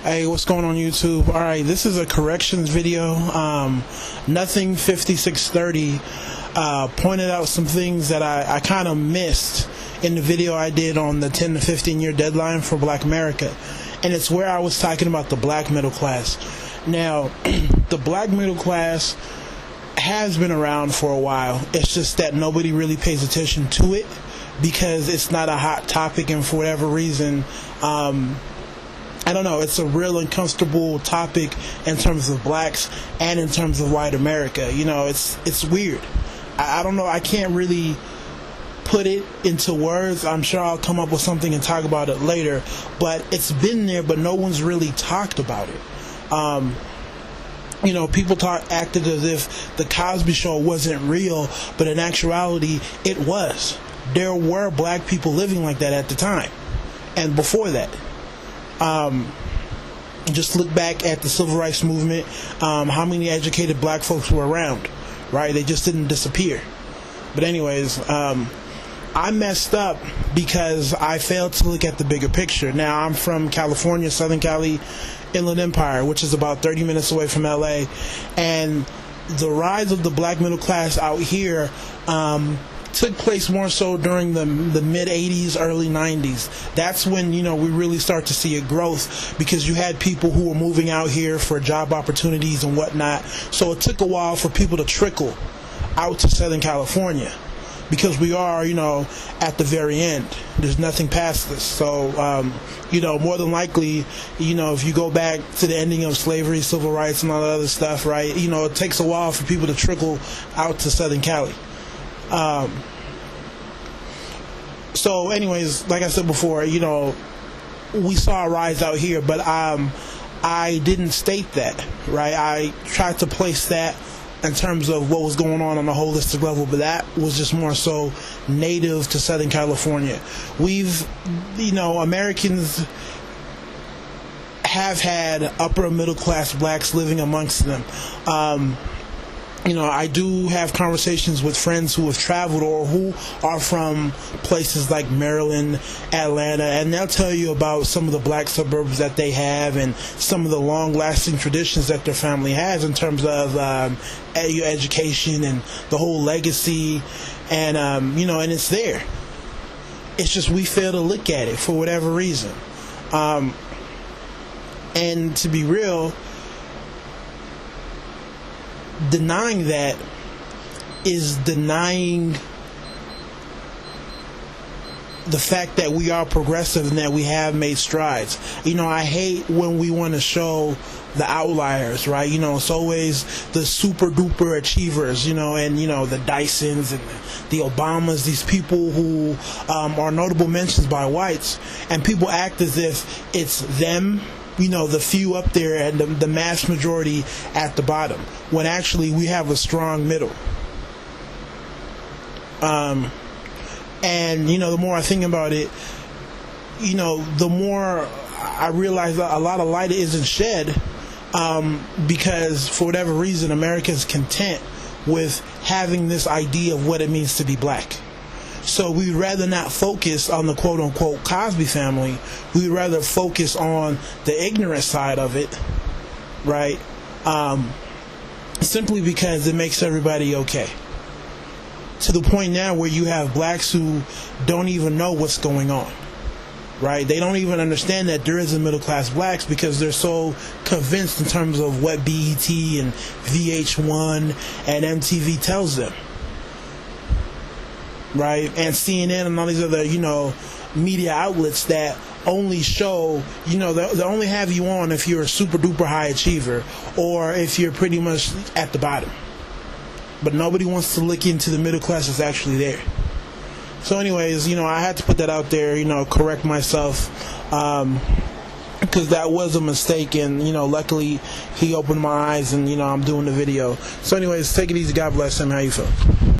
Hey, what's going on YouTube? Alright, this is a corrections video. Nothing 5630 pointed out some things that I kind of missed in the video I did on the 10 to 15 year deadline for Black America. And it's where I was talking about the black middle class. Now, the black middle class has been around for a while. It's just that nobody really pays attention to it because it's not a hot topic, and for whatever reason, I don't know, it's a real uncomfortable topic in terms of blacks and in terms of white America. You know, it's weird. I don't know, I can't really put it into words. I'm sure I'll come up with something and talk about it later, but it's been there, but no one's really talked about it. You know, people acted as if the Cosby Show wasn't real, but in actuality, it was. There were black people living like that at the time, and before that. Just look back at the civil rights movement. How many educated black folks were around, right? They just didn't disappear. But anyways, I messed up because I failed to look at the bigger picture. Now, I'm from California, Southern Cali, Inland Empire, which is about 30 minutes away from LA, and the rise of the black middle class out here took place more so during the mid 80s, early 90s. That's when, you know, we really start to see a growth, because you had people who were moving out here for job opportunities and whatnot. So it took a while for people to trickle out to Southern California, because we are, you know, at the very end. There's nothing past this. So, you know, more than likely, you know, if you go back to the ending of slavery, civil rights, and all that other stuff, right, you know, it takes a while for people to trickle out to Southern Cali. So anyways, like I said before, you know, we saw a rise out here, but I didn't state that, right? I tried to place that in terms of what was going on a holistic level, but that was just more so native to Southern California. We've, you know, Americans have had upper middle class blacks living amongst them. You know, I do have conversations with friends who have traveled or who are from places like Maryland, Atlanta, and they'll tell you about some of the black suburbs that they have and some of the long-lasting traditions that their family has in terms of education and the whole legacy, and you know, and it's there. It's just we fail to look at it for whatever reason. And to be real, denying that is denying the fact that we are progressive and that we have made strides. You know, I hate when we want to show the outliers, right? You know, it's always the super duper achievers, you know, and, you know, the Dysons and the Obamas, these people who are notable mentions by whites, and people act as if it's them, you know, the few up there and the mass majority at the bottom, when actually we have a strong middle. And, you know, the more I think about it, you know, the more I realize that a lot of light isn't shed, because for whatever reason, America's content with having this idea of what it means to be black. So we'd rather not focus on the quote-unquote Cosby family. We'd rather focus on the ignorant side of it, right? Simply because it makes everybody okay. To the point now where you have blacks who don't even know what's going on, right? They don't even understand that there is a middle-class blacks, because they're so convinced in terms of what BET and VH1 and MTV tells them. Right, and CNN and all these other, you know, media outlets that only show, you know, they only have you on if you're a super duper high achiever or if you're pretty much at the bottom. But nobody wants to look into the middle class that's actually there. So anyways, you know, I had to put that out there, you know, correct myself, because that was a mistake, and, you know, luckily he opened my eyes, and, you know, I'm doing the video. So anyways, take it easy. God bless him. How you feel?